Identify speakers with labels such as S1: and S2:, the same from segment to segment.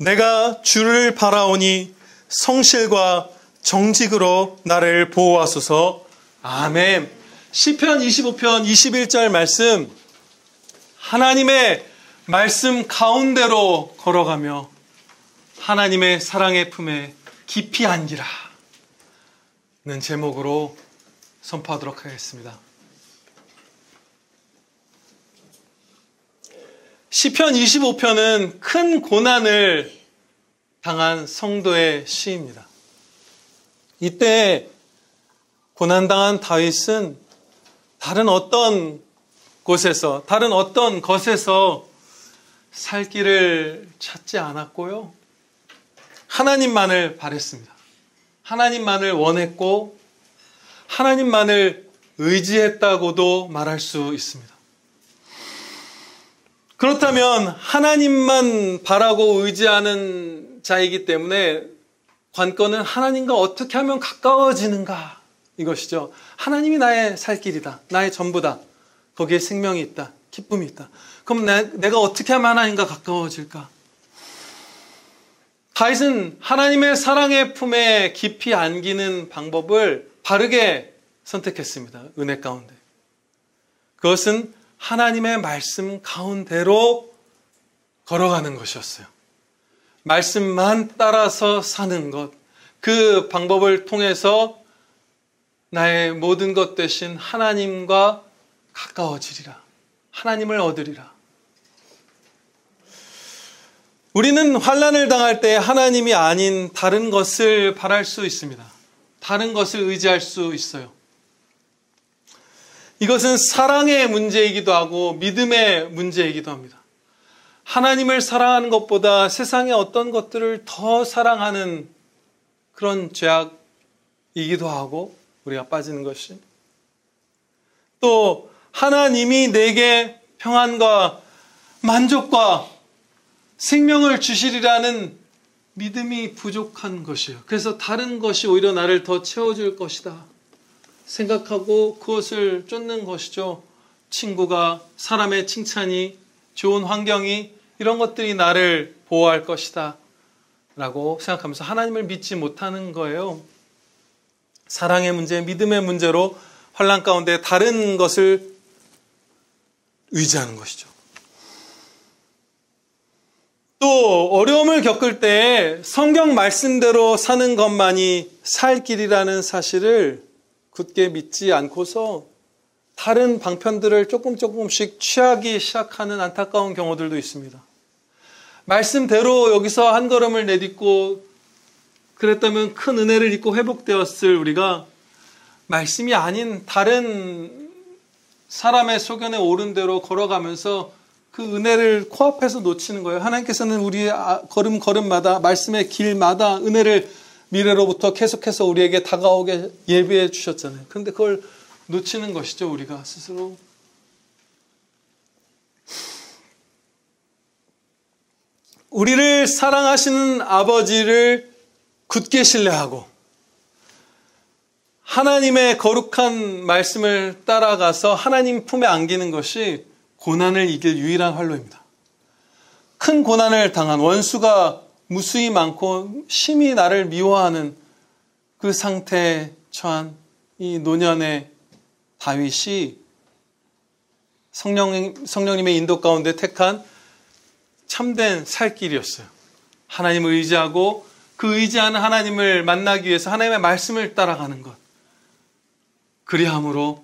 S1: 내가 주를 바라오니 성실과 정직으로 나를 보호하소서. 아멘. 시편 25편 21절 말씀, 하나님의 말씀 가운데로 걸어가며 하나님의 사랑의 품에 깊이 안기라 는 제목으로 선포하도록 하겠습니다. 시편 25편은 큰 고난을 당한 성도의 시입니다. 이때 고난당한 다윗은 다른 어떤 곳에서, 다른 어떤 것에서 살 길을 찾지 않았고요. 하나님만을 바랬습니다. 하나님만을 원했고 하나님만을 의지했다고도 말할 수 있습니다. 그렇다면 하나님만 바라고 의지하는 자이기 때문에 관건은 하나님과 어떻게 하면 가까워지는가, 이것이죠. 하나님이 나의 살 길이다, 나의 전부다, 거기에 생명이 있다, 기쁨이 있다. 그럼 내가 어떻게 하면 하나님과 가까워질까? 다윗은 하나님의 사랑의 품에 깊이 안기는 방법을 바르게 선택했습니다. 은혜 가운데. 그것은 하나님의 말씀 가운데로 걸어가는 것이었어요. 말씀만 따라서 사는 것, 그 방법을 통해서 나의 모든 것 대신 하나님과 가까워지리라, 하나님을 얻으리라. 우리는 환난을 당할 때 하나님이 아닌 다른 것을 바랄 수 있습니다. 다른 것을 의지할 수 있어요. 이것은 사랑의 문제이기도 하고 믿음의 문제이기도 합니다. 하나님을 사랑하는 것보다 세상의 어떤 것들을 더 사랑하는 그런 죄악이기도 하고, 우리가 빠지는 것이. 또 하나님이 내게 평안과 만족과 생명을 주시리라는 믿음이 부족한 것이에요. 그래서 다른 것이 오히려 나를 더 채워줄 것이다 생각하고 그것을 쫓는 것이죠. 친구가, 사람의 칭찬이, 좋은 환경이, 이런 것들이 나를 보호할 것이다 라고 생각하면서 하나님을 믿지 못하는 거예요. 사랑의 문제, 믿음의 문제로 환난 가운데 다른 것을 의지하는 것이죠. 또 어려움을 겪을 때 성경 말씀대로 사는 것만이 살 길이라는 사실을 굳게 믿지 않고서 다른 방편들을 조금씩 취하기 시작하는 안타까운 경우들도 있습니다. 말씀대로 여기서 한 걸음을 내딛고 그랬다면 큰 은혜를 입고 회복되었을 우리가 말씀이 아닌 다른 사람의 소견에 오른 대로 걸어가면서 그 은혜를 코앞에서 놓치는 거예요. 하나님께서는 우리의 걸음마다, 말씀의 길마다 은혜를 미래로부터 계속해서 우리에게 다가오게 예비해 주셨잖아요. 그런데 그걸 놓치는 것이죠, 우리가 스스로. 우리를 사랑하시는 아버지를 굳게 신뢰하고 하나님의 거룩한 말씀을 따라가서 하나님 품에 안기는 것이 고난을 이길 유일한 활로입니다. 큰 고난을 당한, 원수가 무수히 많고 심히 나를 미워하는 그 상태에 처한 이 노년의 다윗이 성령님의 인도 가운데 택한 참된 살 길이었어요. 하나님을 의지하고 그 의지하는 하나님을 만나기 위해서 하나님의 말씀을 따라가는 것, 그리함으로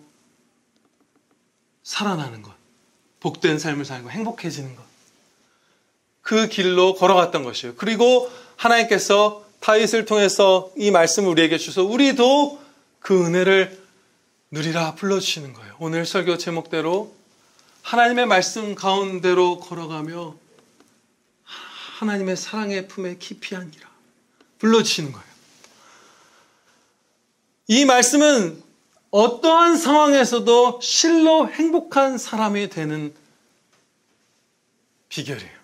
S1: 살아나는 것, 복된 삶을 살고 행복해지는 것, 그 길로 걸어갔던 것이에요. 그리고 하나님께서 다윗을 통해서 이 말씀을 우리에게 주셔서 우리도 그 은혜를 누리라 불러주시는 거예요. 오늘 설교 제목대로 하나님의 말씀 가운데로 걸어가며 하나님의 사랑의 품에 깊이 안기라 불러주시는 거예요. 이 말씀은 어떠한 상황에서도 실로 행복한 사람이 되는 비결이에요.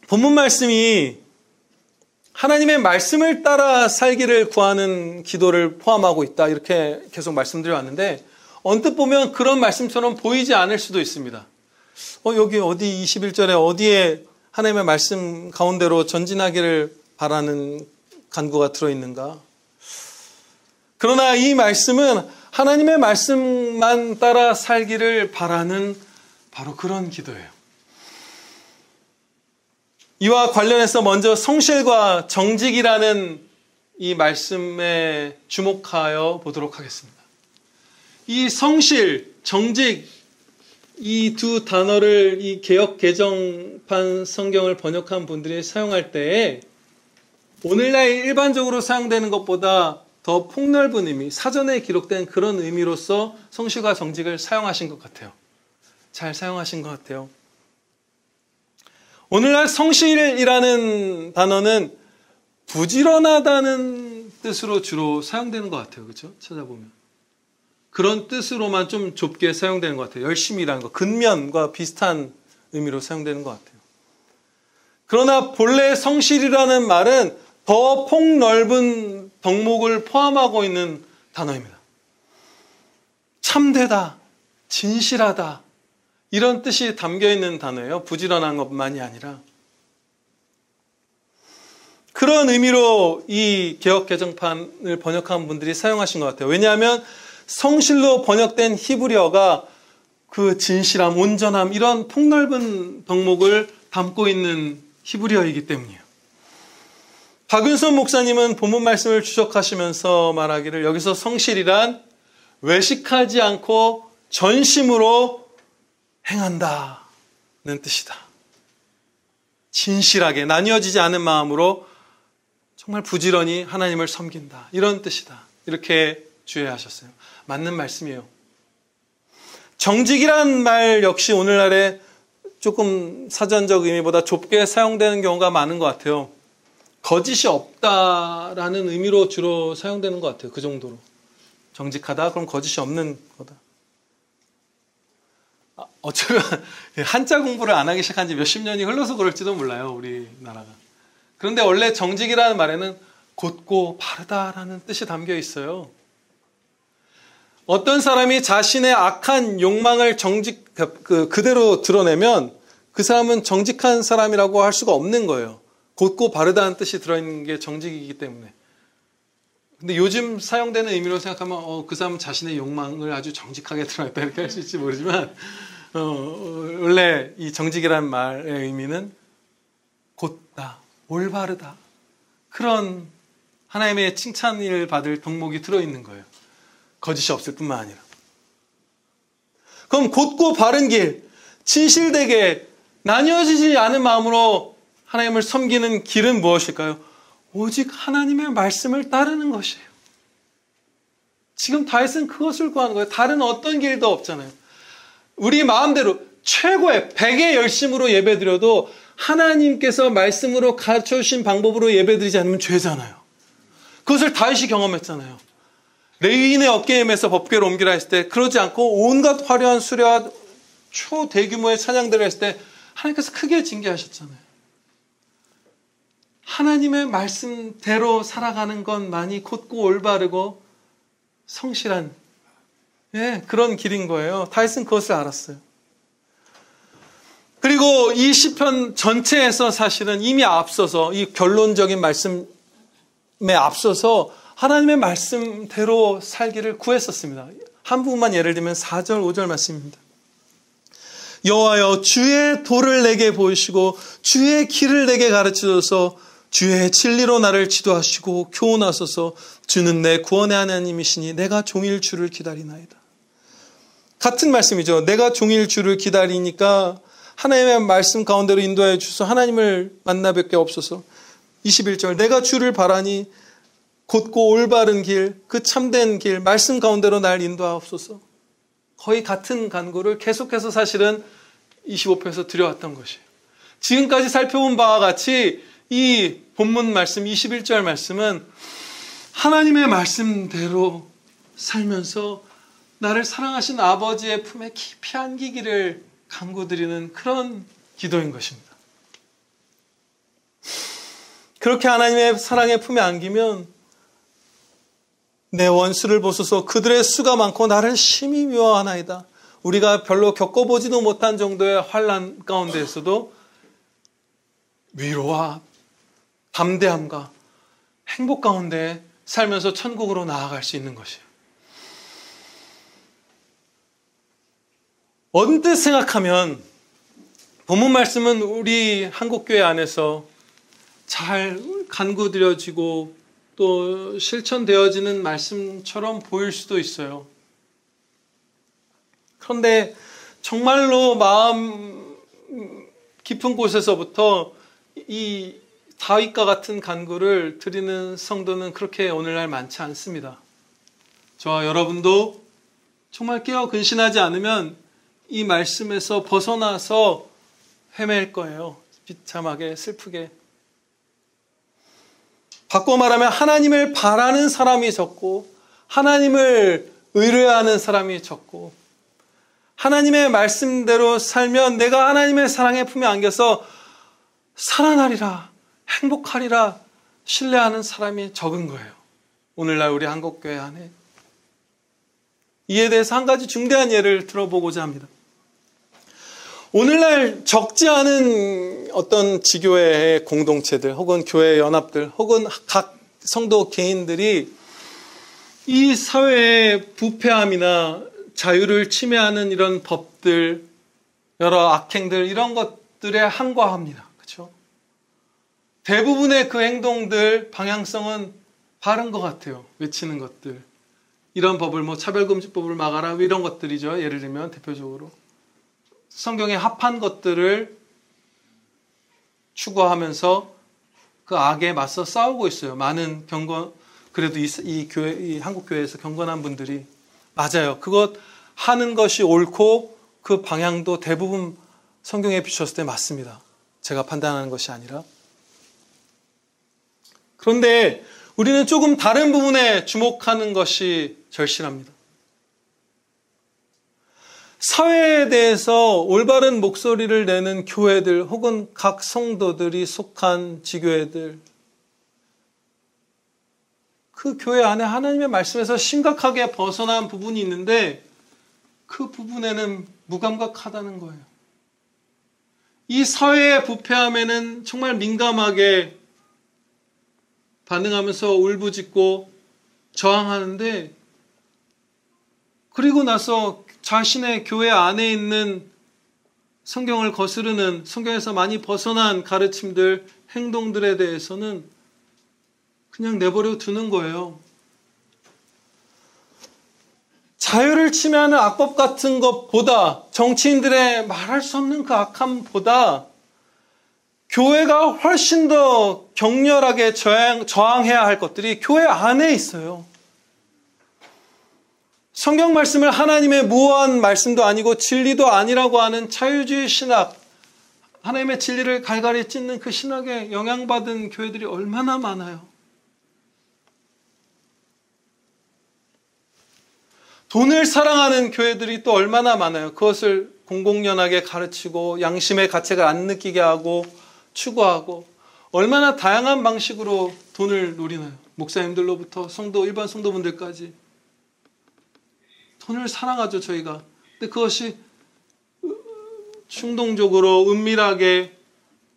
S1: 본문 말씀이 하나님의 말씀을 따라 살기를 구하는 기도를 포함하고 있다, 이렇게 계속 말씀드려 왔는데 언뜻 보면 그런 말씀처럼 보이지 않을 수도 있습니다. 여기 어디 21절에 어디에 하나님의 말씀 가운데로 전진하기를 바라는 간구가 들어있는가? 그러나 이 말씀은 하나님의 말씀만 따라 살기를 바라는 바로 그런 기도예요. 이와 관련해서 먼저 성실과 정직이라는 이 말씀에 주목하여 보도록 하겠습니다. 이 성실, 정직, 이 두 단어를 이 개역 개정판 성경을 번역한 분들이 사용할 때에 오늘날 일반적으로 사용되는 것보다 더 폭넓은 의미, 사전에 기록된 그런 의미로서 성실과 정직을 사용하신 것 같아요. 잘 사용하신 것 같아요. 오늘날 성실이라는 단어는 부지런하다는 뜻으로 주로 사용되는 것 같아요. 그렇죠? 찾아보면. 그런 뜻으로만 좀 좁게 사용되는 것 같아요. 열심이라는 거, 근면과 비슷한 의미로 사용되는 것 같아요. 그러나 본래 성실이라는 말은 더 폭넓은 덕목을 포함하고 있는 단어입니다. 참되다, 진실하다, 이런 뜻이 담겨있는 단어예요. 부지런한 것만이 아니라. 그런 의미로 이 개역 개정판을 번역한 분들이 사용하신 것 같아요. 왜냐하면 성실로 번역된 히브리어가 그 진실함, 온전함, 이런 폭넓은 덕목을 담고 있는 히브리어이기 때문이에요. 박윤선 목사님은 본문 말씀을 추적하시면서 말하기를 여기서 성실이란 외식하지 않고 전심으로 행한다는 뜻이다. 진실하게 나뉘어지지 않은 마음으로 정말 부지런히 하나님을 섬긴다. 이런 뜻이다. 이렇게 주의하셨어요. 맞는 말씀이에요. 정직이란 말 역시 오늘날에 조금 사전적 의미보다 좁게 사용되는 경우가 많은 것 같아요. 거짓이 없다라는 의미로 주로 사용되는 것 같아요. 그 정도로. 정직하다? 그럼 거짓이 없는 거다. 어쩌면 한자 공부를 안 하기 시작한 지 몇십 년이 흘러서 그럴지도 몰라요. 우리나라가. 그런데 원래 정직이라는 말에는 곧고 바르다라는 뜻이 담겨 있어요. 어떤 사람이 자신의 악한 욕망을 그대로 드러내면 그 사람은 정직한 사람이라고 할 수가 없는 거예요. 곧고 바르다는 뜻이 들어있는 게 정직이기 때문에. 근데 요즘 사용되는 의미로 생각하면 그 사람은 자신의 욕망을 아주 정직하게 드러냈다 이렇게 할 수 있을지 모르지만 원래 이 정직이라는 말의 의미는 곧다, 올바르다, 그런 하나님의 칭찬을 받을 덕목이 들어있는 거예요. 거짓이 없을 뿐만 아니라. 그럼 곧고 바른 길, 진실되게 나뉘어지지 않은 마음으로 하나님을 섬기는 길은 무엇일까요? 오직 하나님의 말씀을 따르는 것이에요. 지금 다윗은 그것을 구하는 거예요. 다른 어떤 길도 없잖아요. 우리 마음대로 최고의 100의 열심으로 예배드려도 하나님께서 말씀으로 가르쳐주신 방법으로 예배드리지 않으면 죄잖아요. 그것을 다윗이 경험했잖아요. 레위인의 어깨임에서 법궤를 옮기라 했을 때 그러지 않고 온갖 화려한 수레와 초대규모의 찬양들을 했을 때 하나님께서 크게 징계하셨잖아요. 하나님의 말씀대로 살아가는 것만이 곧고 올바르고 성실한 그런 길인 거예요. 다윗은 그것을 알았어요. 그리고 이 시편 전체에서 사실은 이미 앞서서 이 결론적인 말씀에 앞서서 하나님의 말씀대로 살기를 구했었습니다. 한 부분만 예를 들면 4절, 5절 말씀입니다. 여호와여 주의 도를 내게 보이시고 주의 길을 내게 가르치소서. 주의 진리로 나를 지도하시고 교훈하소서. 주는 내 구원의 하나님이시니 내가 종일 주를 기다리나이다. 같은 말씀이죠. 내가 종일 주를 기다리니까 하나님의 말씀 가운데로 인도하여 주소서. 하나님을 만나 뵙게 없소서. 21절 내가 주를 바라니 곧고 올바른 길, 그 참된 길, 말씀 가운데로 날 인도하옵소서. 거의 같은 간구를 계속해서 사실은 25편에서 드려왔던 것이에요. 지금까지 살펴본 바와 같이 이 본문 말씀 21절 말씀은 하나님의 말씀대로 살면서 나를 사랑하신 아버지의 품에 깊이 안기기를 간구드리는 그런 기도인 것입니다. 그렇게 하나님의 사랑의 품에 안기면 내 원수를 보소서. 그들의 수가 많고 나를 심히 미워하나이다. 우리가 별로 겪어보지도 못한 정도의 환난 가운데에서도 위로와 담대함과 행복 가운데 살면서 천국으로 나아갈 수 있는 것이에요. 언뜻 생각하면 본문 말씀은 우리 한국교회 안에서 잘 간구드려지고 또 실천되어지는 말씀처럼 보일 수도 있어요. 그런데 정말로 마음 깊은 곳에서부터 이 다윗과 같은 간구를 드리는 성도는 그렇게 오늘날 많지 않습니다. 저와 여러분도 정말 깨어 근신하지 않으면 이 말씀에서 벗어나서 헤맬 거예요. 비참하게, 슬프게. 바꿔 말하면 하나님을 바라는 사람이 적고 하나님을 의뢰하는 사람이 적고 하나님의 말씀대로 살면 내가 하나님의 사랑의 품에 안겨서 살아나리라, 행복하리라 신뢰하는 사람이 적은 거예요. 오늘날 우리 한국교회 안에. 이에 대해서 한 가지 중대한 예를 들어보고자 합니다. 오늘날 적지 않은 어떤 지교회의 공동체들 혹은 교회 연합들 혹은 각 성도 개인들이 이 사회의 부패함이나 자유를 침해하는 이런 법들, 여러 악행들 이런 것들에 항거합니다. 그렇죠? 대부분의 그 행동들 방향성은 바른 것 같아요. 외치는 것들. 이런 법을 차별금지법을 막아라 이런 것들이죠. 예를 들면 대표적으로. 성경에 합한 것들을 추구하면서 그 악에 맞서 싸우고 있어요. 많은 그래도 이 한국 교회에서 경건한 분들이 맞아요. 그것 하는 것이 옳고 그 방향도 대부분 성경에 비추었을 때 맞습니다. 제가 판단하는 것이 아니라. 그런데 우리는 조금 다른 부분에 주목하는 것이 절실합니다. 사회에 대해서 올바른 목소리를 내는 교회들 혹은 각 성도들이 속한 지교회들, 그 교회 안에 하나님의 말씀에서 심각하게 벗어난 부분이 있는데 그 부분에는 무감각하다는 거예요. 이 사회의 부패함에는 정말 민감하게 반응하면서 울부짖고 저항하는데 그리고 나서 자신의 교회 안에 있는 성경을 거스르는 성경에서 많이 벗어난 가르침들, 행동들에 대해서는 그냥 내버려 두는 거예요. 자유를 침해하는 악법 같은 것보다 정치인들의 말할 수 없는 그 악함보다 교회가 훨씬 더 격렬하게 저항해야 할 것들이 교회 안에 있어요. 성경 말씀을 하나님의 무한 말씀도 아니고 진리도 아니라고 하는 자유주의 신학, 하나님의 진리를 갈갈이 찢는 그 신학에 영향받은 교회들이 얼마나 많아요. 돈을 사랑하는 교회들이 또 얼마나 많아요. 그것을 공공연하게 가르치고 양심의 가책을 안 느끼게 하고 추구하고 얼마나 다양한 방식으로 돈을 노리나요. 목사님들로부터 일반 성도분들까지. 돈을 사랑하죠, 저희가. 근데 그것이 충동적으로 은밀하게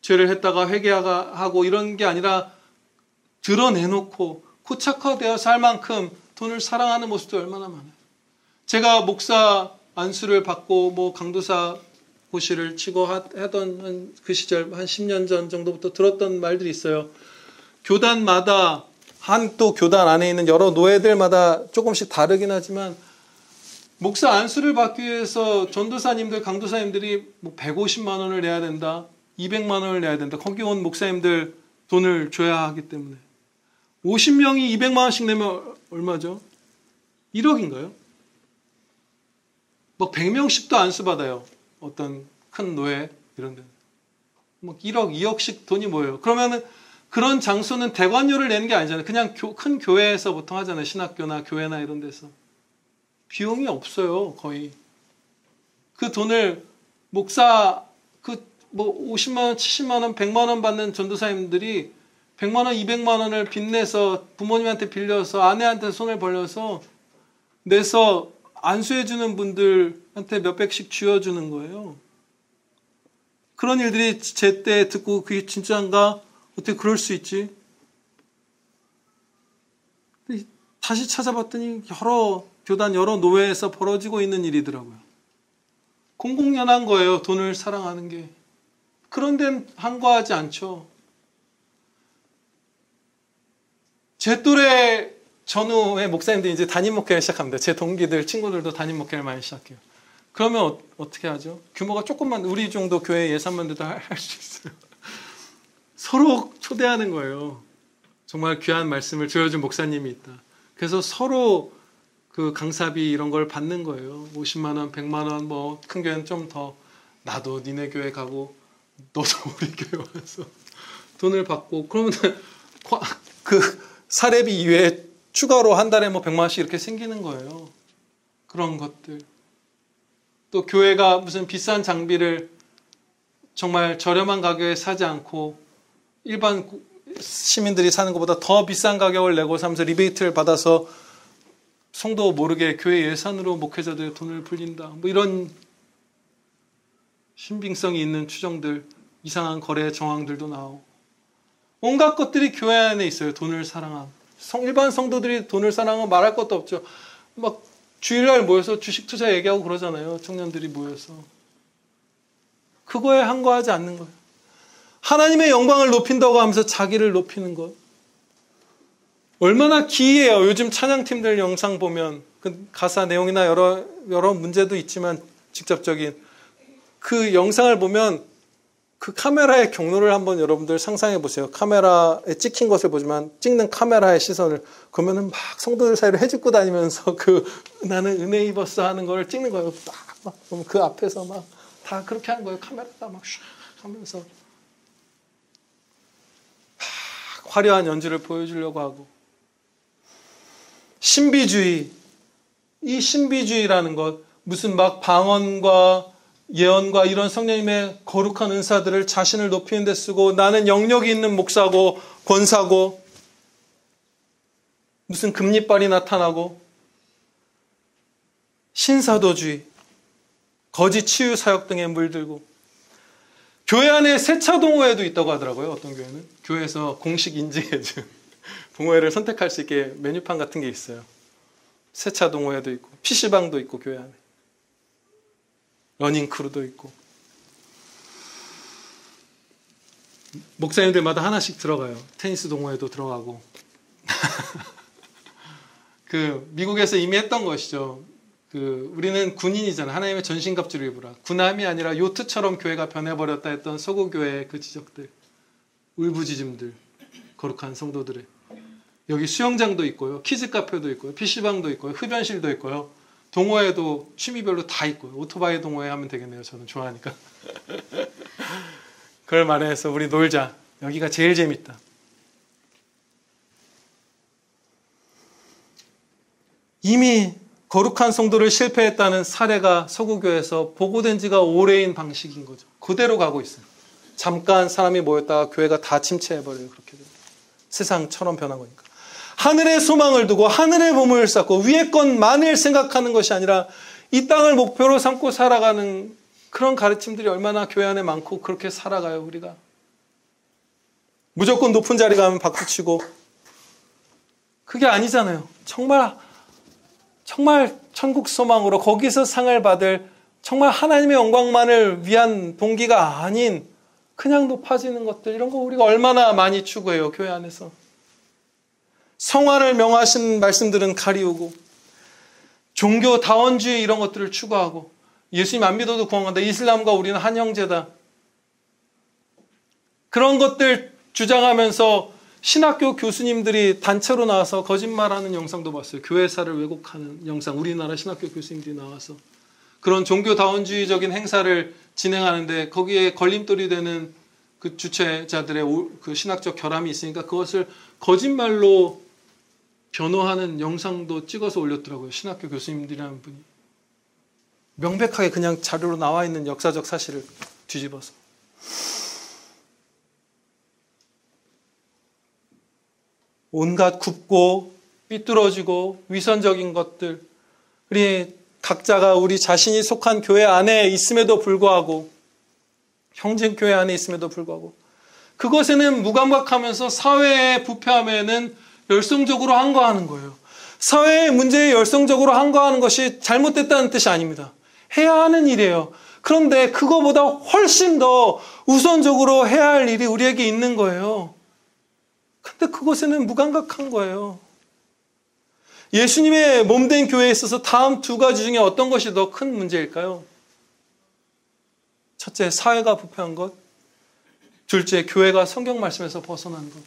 S1: 죄를 했다가 회개하고 이런 게 아니라 드러내놓고 고착화되어서 할 만큼 돈을 사랑하는 모습도 얼마나 많아요. 제가 목사 안수를 받고 강도사 고시를 치고 하던 그 시절 한 10년 전 정도부터 들었던 말들이 있어요. 교단마다 또 교단 안에 있는 여러 노예들마다 조금씩 다르긴 하지만 목사 안수를 받기 위해서 전도사님들, 강도사님들이 150만 원을 내야 된다. 200만 원을 내야 된다. 거기 온 목사님들 돈을 줘야 하기 때문에. 50명이 200만 원씩 내면 얼마죠? 1억인가요? 100명씩도 안수 받아요. 어떤 큰 노예 이런 데. 1억, 2억씩 돈이 모여요. 그러면은 그런 장소는 대관료를 내는 게 아니잖아요. 그냥 큰 교회에서 보통 하잖아요. 신학교나 교회나 이런 데서. 비용이 없어요, 거의. 그 돈을 목사 50만 원, 70만 원, 100만 원 받는 전도사님들이 100만 원, 200만 원을 빚내서 부모님한테 빌려서 아내한테 손을 벌려서 내서 안수해주는 분들한테 몇백씩 쥐어주는 거예요. 그런 일들이 제때 듣고 그게 진짜인가? 어떻게 그럴 수 있지? 다시 찾아봤더니 여러 교단, 여러 노회에서 벌어지고 있는 일이더라고요. 공공연한 거예요. 돈을 사랑하는 게. 그런 데는 한과하지 않죠. 제 또래 전후의 목사님들이 이제 담임 목회를 시작합니다. 제 동기들, 친구들도 담임 목회를 많이 시작해요. 그러면 어떻게 하죠? 규모가 조금만, 우리 정도 교회 예산만 돼도 할 수 있어요. 서로 초대하는 거예요. 정말 귀한 말씀을 들려준 목사님이 있다. 그래서 서로 그 강사비 이런 걸 받는 거예요. 50만 원, 100만 원, 뭐 큰 교회는 좀 더, 나도 니네 교회 가고 너도 우리 교회 와서 돈을 받고, 그러면 그 사례비 이외에 추가로 한 달에 뭐 100만 원씩 이렇게 생기는 거예요. 그런 것들. 또 교회가 무슨 비싼 장비를 정말 저렴한 가격에 사지 않고 일반 시민들이 사는 것보다 더 비싼 가격을 내고 사면서 리베이트를 받아서 성도 모르게 교회 예산으로 목회자들의 돈을 불린다. 뭐 이런 신빙성이 있는 추정들, 이상한 거래 정황들도 나오고. 온갖 것들이 교회 안에 있어요. 돈을 사랑함. 일반 성도들이 돈을 사랑하면 말할 것도 없죠. 막 주일날 모여서 주식 투자 얘기하고 그러잖아요. 청년들이 모여서. 그거에 한거하지 않는 거예요. 하나님의 영광을 높인다고 하면서 자기를 높이는 것. 얼마나 기이해요. 요즘 찬양팀들 영상 보면 그 가사 내용이나 여러 문제도 있지만 직접적인 그 영상을 보면 그 카메라의 경로를 한번 여러분들 상상해 보세요. 카메라에 찍힌 것을 보지만 찍는 카메라의 시선을, 그러면은 막 성도들 사이로 해집고 다니면서 그 나는 은혜 입었어 하는 걸 찍는 거예요. 막 그 앞에서 막 다 그렇게 하는 거예요. 카메라가 막 슉 하면서 막 화려한 연주를 보여주려고 하고. 신비주의, 이 신비주의라는 것, 무슨 막 방언과 예언과 이런 성령님의 거룩한 은사들을 자신을 높이는 데 쓰고, 나는 영역이 있는 목사고 권사고, 무슨 금리빨이 나타나고, 신사도주의, 거짓 치유 사역 등에 물들고. 교회 안에 세차 동호회도 있다고 하더라고요. 어떤 교회는 교회에서 공식 인증해준 동호회를 선택할 수 있게 메뉴판 같은 게 있어요. 세차 동호회도 있고 PC방도 있고 교회 안에 러닝크루도 있고. 목사님들마다 하나씩 들어가요. 테니스 동호회도 들어가고. 그 미국에서 이미 했던 것이죠. 그 우리는 군인이잖아. 하나님의 전신갑주를 입으라. 군함이 아니라 요트처럼 교회가 변해버렸다 했던 서구교회의 그 지적들, 울부짖음들, 거룩한 성도들의. 여기 수영장도 있고요, 키즈 카페도 있고요, PC방도 있고요, 흡연실도 있고요, 동호회도 취미별로 다 있고요. 오토바이 동호회 하면 되겠네요. 저는 좋아하니까. 그걸 말해서 우리 놀자. 여기가 제일 재밌다. 이미 거룩한 성도를 실패했다는 사례가 서구교회에서 보고된 지가 오래인 방식인 거죠. 그대로 가고 있어요. 잠깐 사람이 모였다가 교회가 다 침체해버려요. 그렇게 됩니다. 세상처럼 변한 거니까. 하늘의 소망을 두고 하늘의 보물을 쌓고 위의 것만을 생각하는 것이 아니라 이 땅을 목표로 삼고 살아가는 그런 가르침들이 얼마나 교회 안에 많고 그렇게 살아가요. 우리가 무조건 높은 자리 가면 박수치고, 그게 아니잖아요. 정말 천국 소망으로 거기서 상을 받을 정말 하나님의 영광만을 위한 동기가 아닌 그냥 높아지는 것들, 이런 거 우리가 얼마나 많이 추구해요. 교회 안에서 성화를 명하신 말씀들은 가리우고, 종교다원주의 이런 것들을 추구하고, 예수님 안 믿어도 구원한다, 이슬람과 우리는 한 형제다, 그런 것들 주장하면서 신학교 교수님들이 단체로 나와서 거짓말하는 영상도 봤어요. 교회사를 왜곡하는 영상. 우리나라 신학교 교수님들이 나와서 그런 종교다원주의적인 행사를 진행하는데 거기에 걸림돌이 되는 그 주최자들의 그 신학적 결함이 있으니까 그것을 거짓말로 변호하는 영상도 찍어서 올렸더라고요. 신학교 교수님들이라는 분이. 명백하게 그냥 자료로 나와 있는 역사적 사실을 뒤집어서. 온갖 굽고 삐뚤어지고 위선적인 것들이 각자가 우리 자신이 속한 교회 안에 있음에도 불구하고, 형제교회 안에 있음에도 불구하고, 그것에는 무감각하면서 사회의 부패함에는 열성적으로 항거하는 거예요. 사회의 문제에 열성적으로 항거하는 것이 잘못됐다는 뜻이 아닙니다. 해야 하는 일이에요. 그런데 그거보다 훨씬 더 우선적으로 해야 할 일이 우리에게 있는 거예요. 근데 그것에는 무감각한 거예요. 예수님의 몸된 교회에 있어서 다음 두 가지 중에 어떤 것이 더 큰 문제일까요? 첫째, 사회가 부패한 것. 둘째, 교회가 성경 말씀에서 벗어난 것.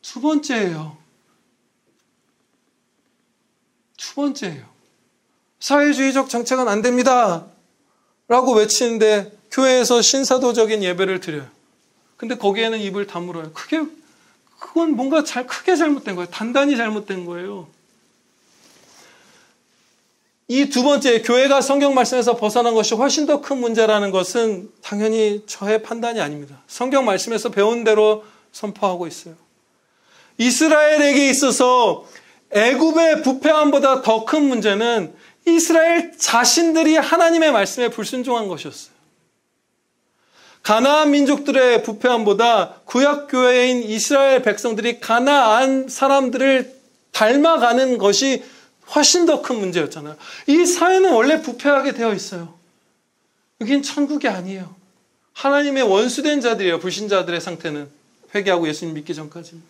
S1: 두 번째예요. 사회주의적 정책은 안 됩니다 라고 외치는데 교회에서 신사도적인 예배를 드려요. 근데 거기에는 입을 다물어요. 그건 뭔가 크게 잘못된 거예요. 단단히 잘못된 거예요. 이 두 번째, 교회가 성경 말씀에서 벗어난 것이 훨씬 더 큰 문제라는 것은 당연히 저의 판단이 아닙니다. 성경 말씀에서 배운 대로 선포하고 있어요. 이스라엘에게 있어서 애굽의 부패함보다 더 큰 문제는 이스라엘 자신들이 하나님의 말씀에 불순종한 것이었어요. 가나안 민족들의 부패함보다 구약교회인 이스라엘 백성들이 가나안 사람들을 닮아가는 것이 훨씬 더 큰 문제였잖아요. 이 사회는 원래 부패하게 되어 있어요. 여긴 천국이 아니에요. 하나님의 원수된 자들이에요. 불신자들의 상태는. 회개하고 예수님 믿기 전까지는.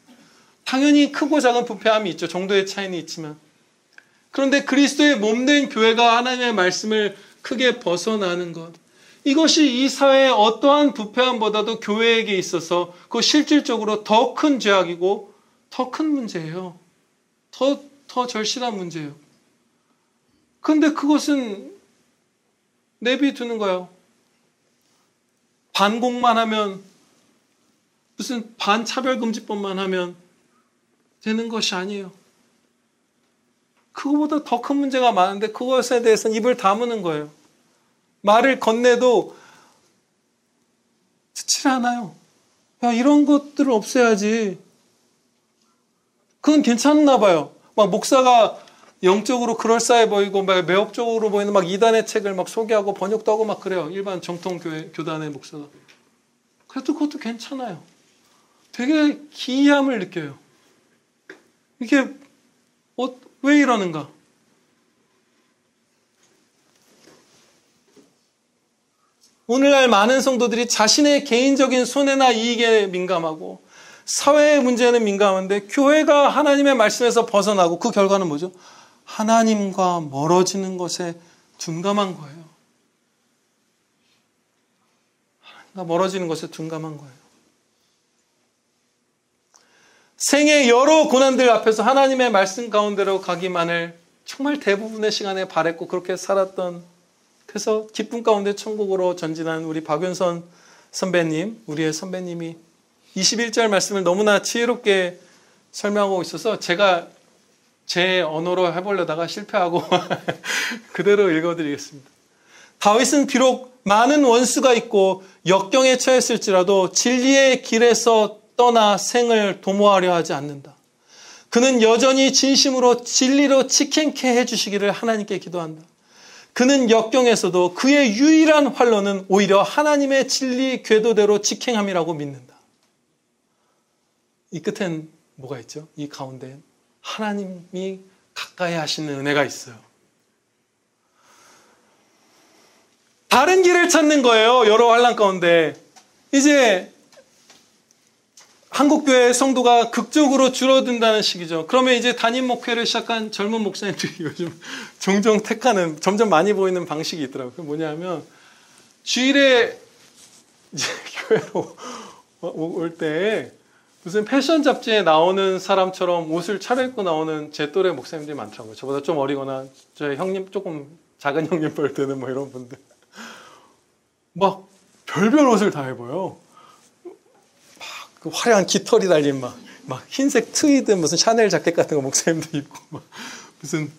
S1: 당연히 크고 작은 부패함이 있죠. 정도의 차이는 있지만. 그런데 그리스도의 몸된 교회가 하나님의 말씀을 크게 벗어나는 것. 이것이 이 사회의 어떠한 부패함보다도 교회에게 있어서 그 실질적으로 더 큰 죄악이고 더 큰 문제예요. 더 절실한 문제예요. 그런데 그것은 내비두는 거예요. 반공만 하면, 무슨 반차별금지법만 하면 되는 것이 아니에요. 그거보다 더 큰 문제가 많은데 그것에 대해서는 입을 다무는 거예요. 말을 건네도 듣질 않아요. 야, 이런 것들을 없애야지. 그건 괜찮나 봐요. 막 목사가 영적으로 그럴싸해 보이고 막 매혹적으로 보이는 막 이단의 책을 막 소개하고 번역도 하고 막 그래요. 일반 정통 교단의 목사가. 그래도 그것도 괜찮아요. 되게 기이함을 느껴요. 이게 왜 이러는가? 오늘날 많은 성도들이 자신의 개인적인 손해나 이익에 민감하고 사회의 문제는 민감한데 교회가 하나님의 말씀에서 벗어나고 그 결과는 뭐죠? 하나님과 멀어지는 것에 둔감한 거예요. 하나님과 멀어지는 것에 둔감한 거예요. 생의 여러 고난들 앞에서 하나님의 말씀 가운데로 가기만을 정말 대부분의 시간에 바랬고 그렇게 살았던, 그래서 기쁨 가운데 천국으로 전진한 우리 박윤선 선배님, 우리의 선배님이 21절 말씀을 너무나 지혜롭게 설명하고 있어서 제가 제 언어로 해보려다가 실패하고 그대로 읽어드리겠습니다. 다윗은 비록 많은 원수가 있고 역경에 처했을지라도 진리의 길에서 떠나 생을 도모하려 하지 않는다. 그는 여전히 진심으로 진리로 지켜케 해주시기를 하나님께 기도한다. 그는 역경에서도 그의 유일한 활로는 오히려 하나님의 진리 궤도대로 직행함이라고 믿는다. 이 끝엔 뭐가 있죠? 이 가운데엔 하나님이 가까이 하시는 은혜가 있어요. 다른 길을 찾는 거예요. 여러 환난 가운데. 이제 한국교회 성도가 극적으로 줄어든다는 시기죠. 그러면 이제 담임 목회를 시작한 젊은 목사님들이 요즘 종종 택하는, 점점 많이 보이는 방식이 있더라고요. 그게 뭐냐면 주일에 이제 교회로 올 때 무슨 패션 잡지에 나오는 사람처럼 옷을 차려입고 나오는 제 또래 목사님들이 많더라고요. 저보다 좀 어리거나 저희 형님, 조금 작은 형님뻘 되는 뭐 이런 분들. 막 별별 옷을 다 입어요. 그 화려한 깃털이 달린 막 흰색 트위드 무슨 샤넬 자켓 같은 거 목사님도 입고 막 무슨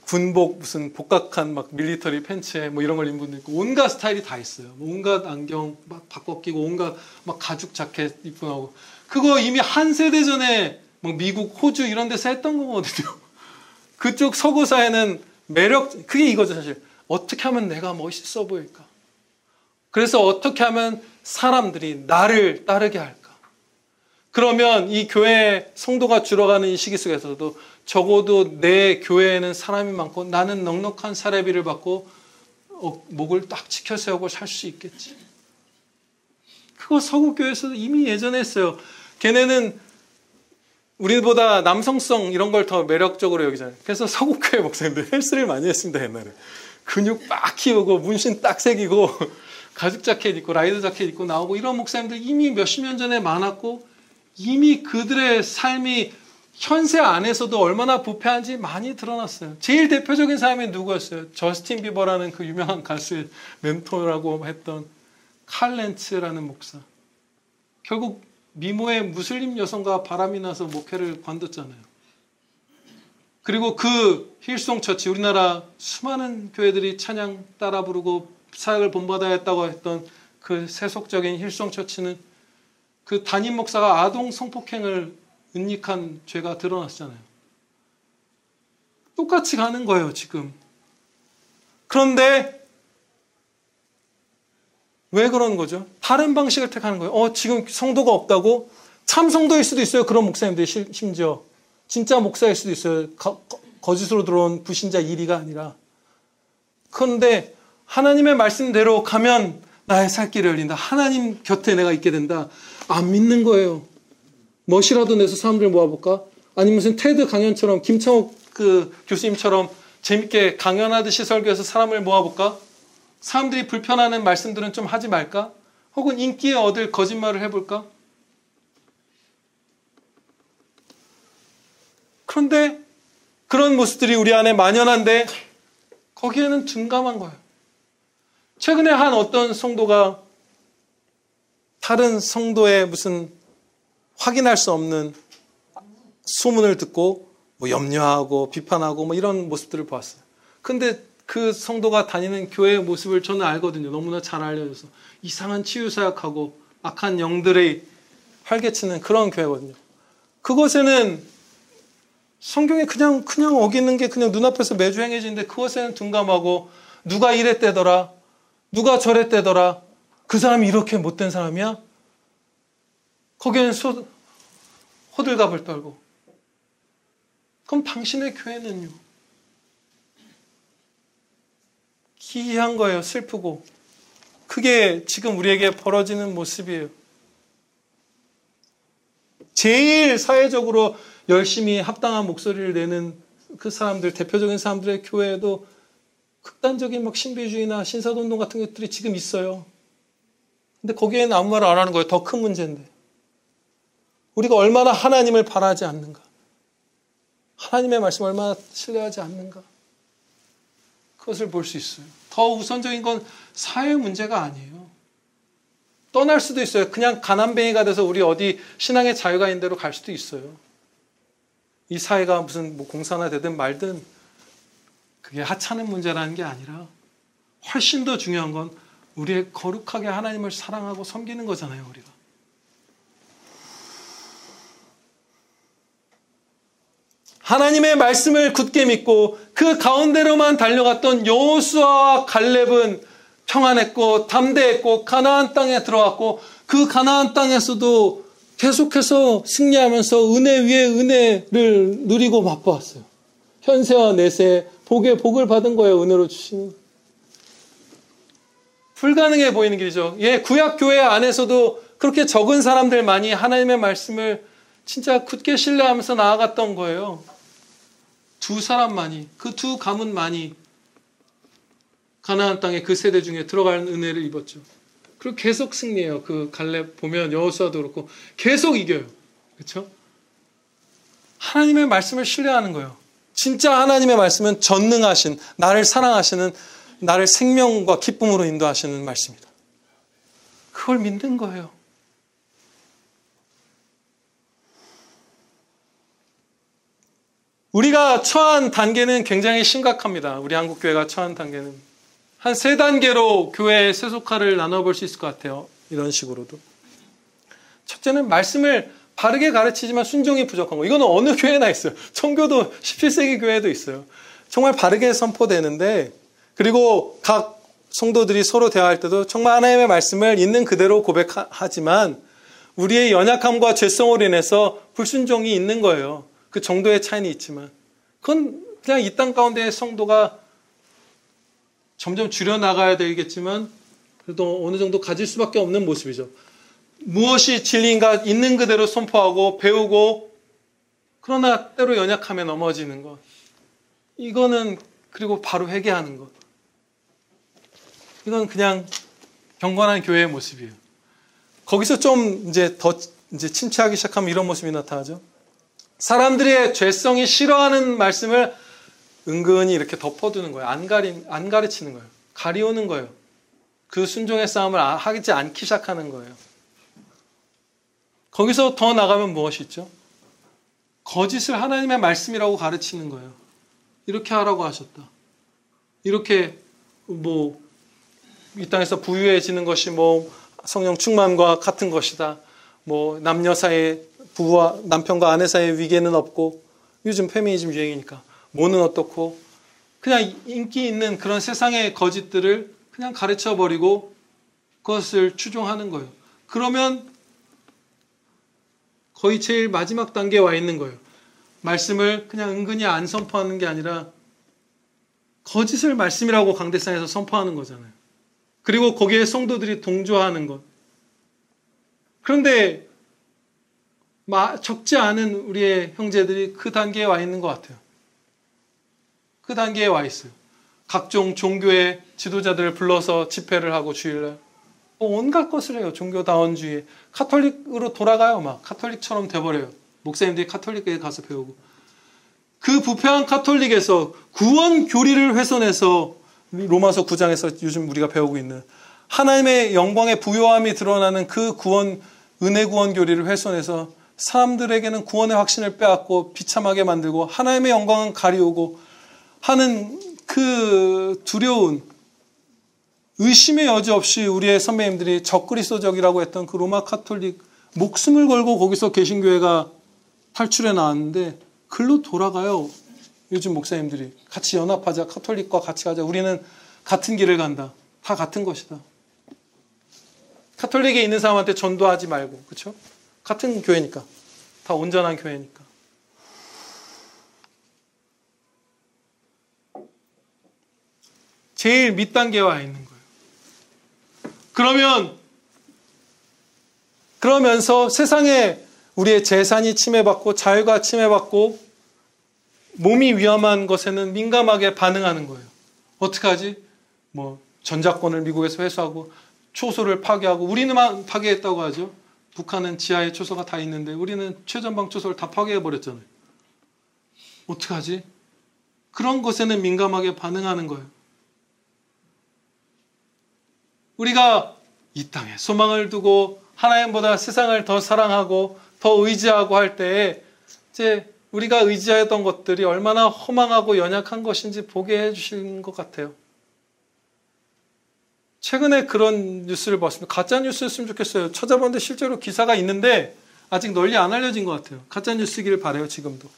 S1: 군복 무슨 복각한 막 밀리터리 팬츠에 뭐 이런 걸 입은 분도 있고 온갖 스타일이 다 있어요. 뭐 온갖 안경 막 바꿔 끼고 온갖 막 가죽 자켓 입고 나오고 그거 이미 한 세대 전에 막 미국, 호주 이런 데서 했던 거거든요. 그쪽 서구 사회는 그게 이거죠, 사실. 어떻게 하면 내가 멋있어 보일까? 그래서 어떻게 하면 사람들이 나를 따르게 할까? 그러면 이 교회 성도가 줄어가는 이 시기 속에서도 적어도 내 교회에는 사람이 많고 나는 넉넉한 사례비를 받고 목을 딱 지켜 세우고 살 수 있겠지. 그거 서구교회에서도 이미 예전에 했어요. 걔네는 우리보다 남성성 이런 걸 더 매력적으로 여기잖아요. 그래서 서구교회 목사님들 헬스를 많이 했습니다, 옛날에. 근육 빡 키우고 문신 딱 새기고 가죽 자켓 입고 라이더 자켓 입고 나오고 이런 목사님들 이미 몇십 년 전에 많았고 이미 그들의 삶이 현세 안에서도 얼마나 부패한지 많이 드러났어요. 제일 대표적인 사람이 누구였어요? 저스틴 비버라는 그 유명한 가수의 멘토라고 했던 칼 렌츠라는 목사. 결국 미모의 무슬림 여성과 바람이 나서 목회를 관뒀잖아요. 그리고 그 힐송 처치, 우리나라 수많은 교회들이 찬양 따라 부르고 사역을 본받아야 했다고 했던 그 세속적인 힐송 처치는 그 담임 목사가 아동 성폭행을 은닉한 죄가 드러났잖아요. 똑같이 가는 거예요, 지금. 그런데 왜 그러는 거죠? 다른 방식을 택하는 거예요. 지금 성도가 없다고? 참 성도일 수도 있어요. 그런 목사님들이 심지어. 진짜 목사일 수도 있어요. 거짓으로 들어온 불신자 1위가 아니라. 그런데 하나님의 말씀대로 가면 나의 살 길이 열린다. 하나님 곁에 내가 있게 된다. 안 믿는 거예요. 멋이라도 내서 사람들 모아볼까? 아니 무슨 테드 강연처럼 김창욱 그 교수님처럼 재밌게 강연하듯이 설교해서 사람을 모아볼까? 사람들이 불편하는 말씀들은 좀 하지 말까? 혹은 인기에 얻을 거짓말을 해볼까? 그런데 그런 모습들이 우리 안에 만연한데 거기에는 둔감한 거예요. 최근에 한 어떤 성도가 다른 성도의 무슨 확인할 수 없는 소문을 듣고 뭐 염려하고 비판하고 뭐 이런 모습들을 보았어요. 근데 그 성도가 다니는 교회의 모습을 저는 알거든요. 너무나 잘 알려져서. 이상한 치유사역하고 악한 영들의 활개치는 그런 교회거든요. 그곳에는 성경에 그냥 어기는 게 그냥 눈앞에서 매주 행해지는데 그것에는 둔감하고 누가 이랬대더라. 누가 저랬대더라. 그 사람이 이렇게 못된 사람이야? 거기에는 호들갑을 떨고. 그럼 당신의 교회는요? 기이한 거예요. 슬프고. 그게 지금 우리에게 벌어지는 모습이에요. 제일 사회적으로 열심히 합당한 목소리를 내는 그 사람들, 대표적인 사람들의 교회에도 극단적인 막 신비주의나 신사동동 같은 것들이 지금 있어요. 근데 거기에는 아무 말을 안 하는 거예요. 더 큰 문제인데. 우리가 얼마나 하나님을 바라지 않는가. 하나님의 말씀을 얼마나 신뢰하지 않는가. 그것을 볼 수 있어요. 더 우선적인 건 사회 문제가 아니에요. 떠날 수도 있어요. 그냥 가난뱅이가 돼서 우리 어디 신앙의 자유가 있는 대로 갈 수도 있어요. 이 사회가 무슨 뭐 공사나 되든 말든 그게 하찮은 문제라는 게 아니라 훨씬 더 중요한 건 우리의 거룩하게 하나님을 사랑하고 섬기는 거잖아요. 우리가. 하나님의 말씀을 굳게 믿고 그 가운데로만 달려갔던 여호수아와 갈렙은 평안했고 담대했고 가나안 땅에 들어갔고 그 가나안 땅에서도 계속해서 승리하면서 은혜 위에 은혜를 누리고 맛보았어요. 현세와 내세 복에 복을 받은 거예요. 은혜로 주시는. 불가능해 보이는 길이죠. 구약교회 안에서도 그렇게 적은 사람들만이 하나님의 말씀을 진짜 굳게 신뢰하면서 나아갔던 거예요. 두 사람만이, 그 두 가문만이 가나안 땅의 그 세대 중에 들어가는 은혜를 입었죠. 그리고 계속 승리해요. 그 갈렙 보면 여호수아도 그렇고 계속 이겨요. 그렇죠? 하나님의 말씀을 신뢰하는 거예요. 진짜 하나님의 말씀은 전능하신, 나를 사랑하시는, 나를 생명과 기쁨으로 인도하시는 말씀이다. 그걸 믿는 거예요. 우리가 처한 단계는 굉장히 심각합니다. 우리 한국교회가 처한 단계는. 한 3단계로 교회의 세속화를 나눠볼 수 있을 것 같아요. 이런 식으로도. 첫째는 말씀을 바르게 가르치지만 순종이 부족한 거. 이거는 어느 교회나 있어요. 청교도 17세기 교회도 있어요. 정말 바르게 선포되는데, 그리고 각 성도들이 서로 대화할 때도 정말 하나님의 말씀을 있는 그대로 고백하지만 우리의 연약함과 죄성으로 인해서 불순종이 있는 거예요. 그 정도의 차이는 있지만 그건 그냥 이 땅 가운데의 성도가 점점 줄여나가야 되겠지만 그래도 어느 정도 가질 수밖에 없는 모습이죠. 무엇이 진리인가 있는 그대로 선포하고 배우고, 그러나 때로 연약함에 넘어지는 것, 이거는, 그리고 바로 회개하는 것, 이건 그냥 경건한 교회의 모습이에요. 거기서 좀 이제 더 침체하기 시작하면 이런 모습이 나타나죠. 사람들의 죄성이 싫어하는 말씀을 은근히 이렇게 덮어두는 거예요. 안 가르치는 거예요. 가리우는 거예요. 그 순종의 싸움을 하지 않기 시작하는 거예요. 거기서 더 나가면 무엇이 있죠? 거짓을 하나님의 말씀이라고 가르치는 거예요. 이렇게 하라고 하셨다. 이렇게 이 땅에서 부유해지는 것이 성령 충만과 같은 것이다. 남녀 사이에, 부부와 남편과 아내 사이에 위계는 없고, 요즘 페미니즘 유행이니까 뭐는 어떻고, 그냥 인기 있는 그런 세상의 거짓들을 그냥 가르쳐버리고 그것을 추종하는 거예요. 그러면 거의 제일 마지막 단계에 와 있는 거예요. 말씀을 그냥 은근히 안 선포하는 게 아니라 거짓을 말씀이라고 강대상에서 선포하는 거잖아요. 그리고 거기에 성도들이 동조하는 것. 그런데 적지 않은 우리의 형제들이 그 단계에 와 있는 것 같아요. 그 단계에 와 있어요. 각종 종교의 지도자들을 불러서 집회를 하고 주일날 온갖 것을 해요. 종교다원주의. 카톨릭으로 돌아가요. 카톨릭처럼 돼버려요. 목사님들이 카톨릭에 가서 배우고. 그 부패한 카톨릭에서 구원 교리를 훼손해서 로마서 9장에서 요즘 우리가 배우고 있는 하나님의 영광의 부요함이 드러나는 그 구원, 은혜 구원 교리를 훼손해서 사람들에게는 구원의 확신을 빼앗고 비참하게 만들고 하나님의 영광은 가리우고 하는 그 두려운, 의심의 여지 없이 우리의 선배님들이 적그리스도적이라고 했던 그 로마 카톨릭, 목숨을 걸고 거기서 개신교회가 탈출해 나왔는데 글로 돌아가요. 요즘 목사님들이 같이 연합하자, 카톨릭과 같이 가자, 우리는 같은 길을 간다, 다 같은 것이다. 카톨릭에 있는 사람한테 전도하지 말고, 그렇죠? 같은 교회니까, 다 온전한 교회니까. 제일 밑단계에 와 있는 거예요. 그러면서 세상에 우리의 재산이 침해받고 자유가 침해받고 몸이 위험한 것에는 민감하게 반응하는 거예요. 어떻게 하지? 전자권을 미국에서 회수하고 초소를 파괴하고, 우리는 파괴했다고 하죠. 북한은 지하에 초소가 다 있는데 우리는 최전방 초소를 다 파괴해버렸잖아요. 어떻게 하지? 그런 것에는 민감하게 반응하는 거예요. 우리가 이 땅에 소망을 두고 하나님보다 세상을 더 사랑하고 더 의지하고 할 때에 이제 우리가 의지하던 것들이 얼마나 허망하고 연약한 것인지 보게 해주신 것 같아요. 최근에 그런 뉴스를 봤습니다. 가짜 뉴스였으면 좋겠어요. 찾아봤는데 실제로 기사가 있는데 아직 널리 안 알려진 것 같아요. 가짜 뉴스이길 바라요. 지금도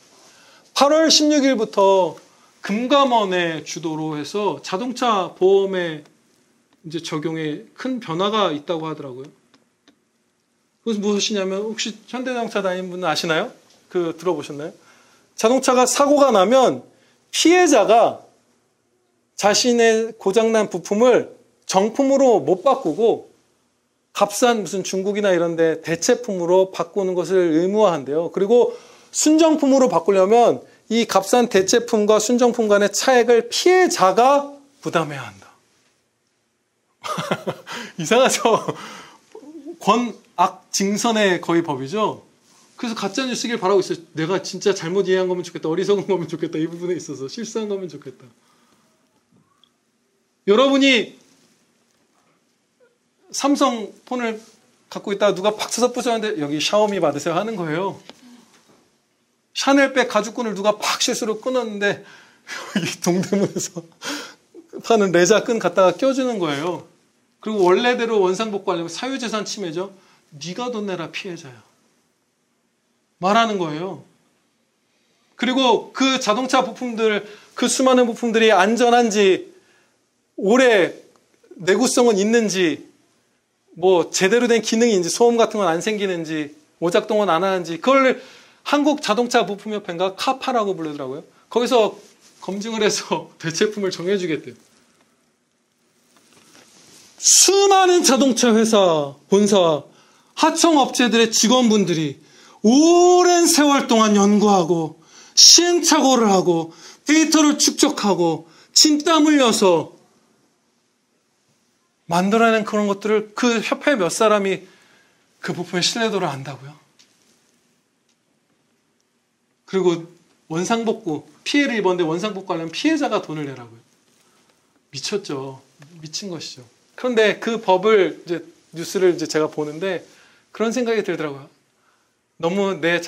S1: 8월 16일부터 금감원의 주도로 해서 자동차 보험에 이제 적용에 큰 변화가 있다고 하더라고요. 그것은 무엇이냐면, 혹시 현대자동차 다니는 분은 아시나요? 들어보셨나요? 자동차가 사고가 나면 피해자가 자신의 고장난 부품을 정품으로 못 바꾸고 값싼 무슨 중국이나 이런 데 대체품으로 바꾸는 것을 의무화한대요. 그리고 순정품으로 바꾸려면 이 값싼 대체품과 순정품 간의 차액을 피해자가 부담해야 한다. 이상하죠? 권악징선의 거의 법이죠. 그래서 가짜뉴스길 바라고 있어요. 내가 진짜 잘못 이해한 거면 좋겠다, 어리석은 거면 좋겠다, 이 부분에 있어서 실수한 거면 좋겠다. 여러분이 삼성 폰을 갖고 있다가 누가 팍 쳐서 부셨는데 여기 샤오미 받으세요 하는 거예요. 샤넬백 가죽끈을 누가 팍 실수로 끊었는데 여기 동대문에서 파는 레자 끈 갖다가 껴주는 거예요. 그리고 원래대로 원상복구하려면 사유재산 침해죠. 네가 돈 내라, 피해자야. 말하는 거예요. 그리고 그 자동차 부품들 그 수많은 부품들이 안전한지, 오래 내구성은 있는지, 뭐 제대로 된 기능인지, 소음 같은 건 안 생기는지, 오작동은 안 하는지, 그걸 한국 자동차 부품협회인가 카파라고 부르더라고요. 거기서 검증을 해서 대체품을 정해주겠대요. 수많은 자동차 회사, 본사, 하청업체들의 직원분들이 오랜 세월 동안 연구하고 시행착오를 하고 데이터를 축적하고 진땀 흘려서 만들어낸 그런 것들을 그 협회 몇 사람이 그 부품의 신뢰도를 안다고요? 그리고 원상복구, 피해를 입었는데 원상복구 하려면 피해자가 돈을 내라고요. 미쳤죠. 미친 것이죠. 그런데 그 법을 이제 뉴스를 이제 제가 보는데 그런 생각이 들더라고요. 너무 내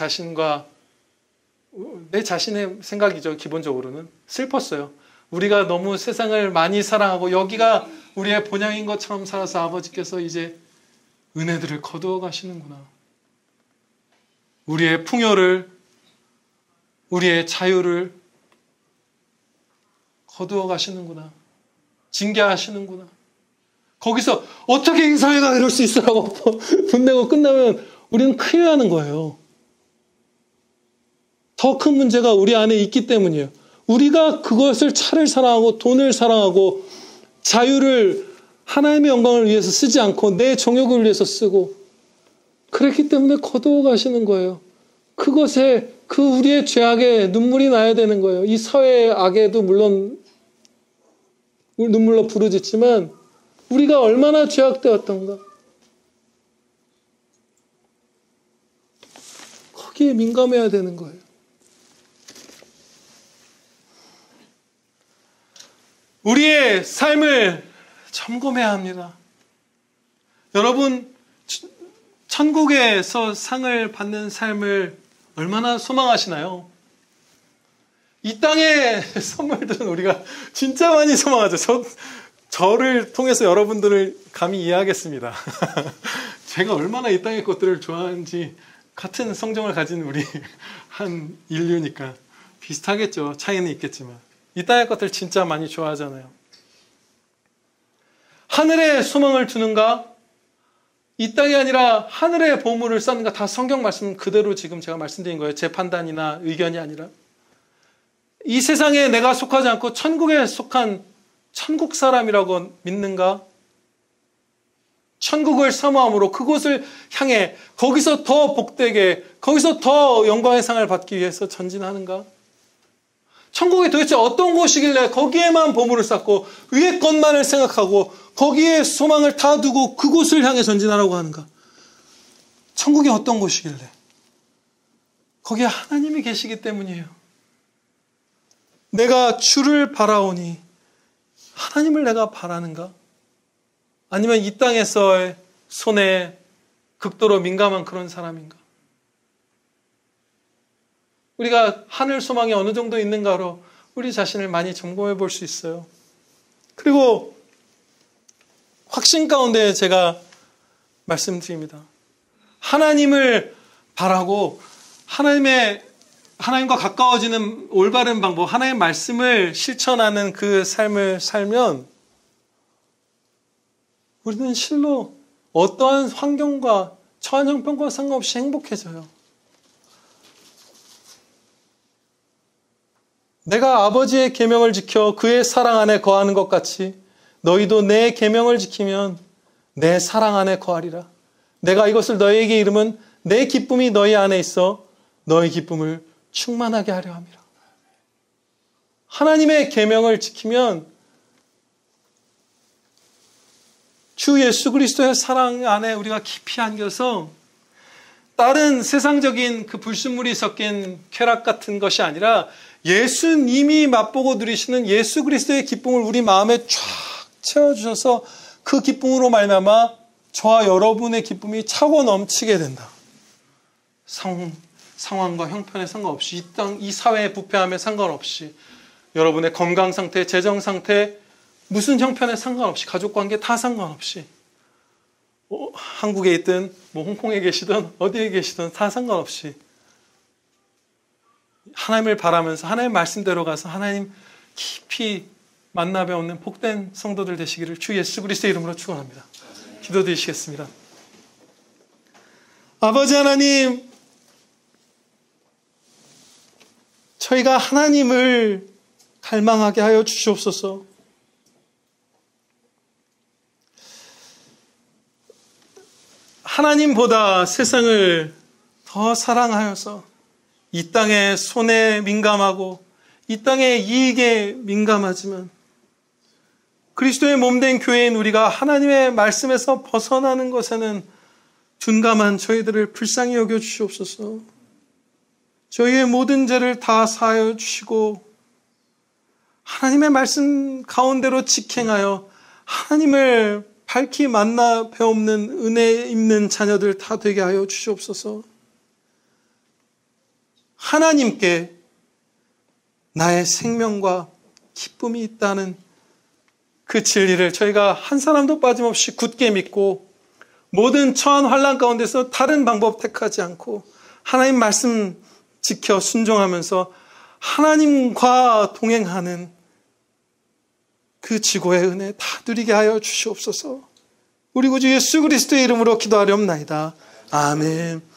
S1: 자신의 생각이죠. 기본적으로는 슬펐어요. 우리가 너무 세상을 많이 사랑하고 여기가 우리의 본향인 것처럼 살아서 아버지께서 이제 은혜들을 거두어 가시는구나. 우리의 풍요를, 우리의 자유를 거두어 가시는구나. 징계하시는구나. 거기서 어떻게 이 사회가 이럴 수 있어라고 분내고 끝나면 우리는 큰일 나는 거예요. 더 큰 문제가 우리 안에 있기 때문이에요. 우리가 그것을 차를 사랑하고 돈을 사랑하고 자유를 하나님의 영광을 위해서 쓰지 않고 내 정욕을 위해서 쓰고 그랬기 때문에 거두어 가시는 거예요. 그것에 그 우리의 죄악에 눈물이 나야 되는 거예요. 이 사회의 악에도 물론 눈물로 부르짖지만 우리가 얼마나 죄악되었던가. 거기에 민감해야 되는 거예요. 우리의 삶을 점검해야 합니다. 여러분, 천국에서 상을 받는 삶을 얼마나 소망하시나요? 이 땅의 선물들은 우리가 진짜 많이 소망하죠. 저를 통해서 여러분들을 감히 이해하겠습니다. 제가 얼마나 이 땅의 것들을 좋아하는지 같은 성정을 가진 우리 한 인류니까 비슷하겠죠. 차이는 있겠지만. 이 땅의 것들 진짜 많이 좋아하잖아요. 하늘에 소망을 두는가? 이 땅이 아니라 하늘의 보물을 쌓는가? 다 성경 말씀 그대로 지금 제가 말씀드린 거예요. 제 판단이나 의견이 아니라. 이 세상에 내가 속하지 않고 천국에 속한 천국 사람이라고 믿는가? 천국을 사모함으로 그곳을 향해 거기서 더 복되게, 거기서 더 영광의 상을 받기 위해서 전진하는가? 천국이 도대체 어떤 곳이길래 거기에만 보물을 쌓고 위의 것만을 생각하고 거기에 소망을 다 두고 그곳을 향해 전진하라고 하는가? 천국이 어떤 곳이길래? 거기에 하나님이 계시기 때문이에요. 내가 주를 바라오니 하나님을 내가 바라는가? 아니면 이 땅에서의 손에 극도로 민감한 그런 사람인가? 우리가 하늘 소망이 어느 정도 있는가로 우리 자신을 많이 점검해 볼 수 있어요. 그리고 확신 가운데 제가 말씀드립니다. 하나님을 바라고 하나님과 가까워지는 올바른 방법, 하나님의 말씀을 실천하는 그 삶을 살면 우리는 실로 어떠한 환경과 처한 형편과 상관없이 행복해져요. 내가 아버지의 계명을 지켜 그의 사랑 안에 거하는 것 같이 너희도 내 계명을 지키면 내 사랑 안에 거하리라. 내가 이것을 너희에게 이름은 내 기쁨이 너희 안에 있어 너희 기쁨을 충만하게 하려 함이라. 하나님의 계명을 지키면 주 예수 그리스도의 사랑 안에 우리가 깊이 안겨서 다른 세상적인 그 불순물이 섞인 쾌락 같은 것이 아니라 예수님이 맛보고 누리시는 예수 그리스도의 기쁨을 우리 마음에 쫙 채워주셔서 그 기쁨으로 말미암아 저와 여러분의 기쁨이 차고 넘치게 된다. 상황과 형편에 상관없이 이 사회의 부패함에 상관없이 여러분의 건강 상태, 재정 상태, 무슨 형편에 상관없이 가족관계 다 상관없이 한국에 있든 홍콩에 계시든 어디에 계시든 다 상관없이 하나님을 바라면서 하나님의 말씀대로 가서 하나님 깊이 만나 배우는 복된 성도들 되시기를 주 예수 그리스도의 이름으로 축원합니다. 기도드리시겠습니다. 아버지 하나님, 저희가 하나님을 갈망하게 하여 주시옵소서. 하나님보다 세상을 더 사랑하여서 이 땅의 손에 민감하고 이 땅의 이익에 민감하지만 그리스도의 몸된 교회인 우리가 하나님의 말씀에서 벗어나는 것에는 둔감한 저희들을 불쌍히 여겨 주시옵소서. 저희의 모든 죄를 다 사하여 주시고 하나님의 말씀 가운데로 직행하여 하나님을 밝히 만나 배우는 은혜 있는 자녀들 다 되게 하여 주시옵소서. 하나님께 나의 생명과 기쁨이 있다는 그 진리를 저희가 한 사람도 빠짐없이 굳게 믿고 모든 처한 환난 가운데서 다른 방법 택하지 않고 하나님 말씀 지켜 순종하면서 하나님과 동행하는 그 지고의 은혜 다 누리게 하여 주시옵소서. 우리 구주 예수 그리스도의 이름으로 기도하렵나이다. 아멘.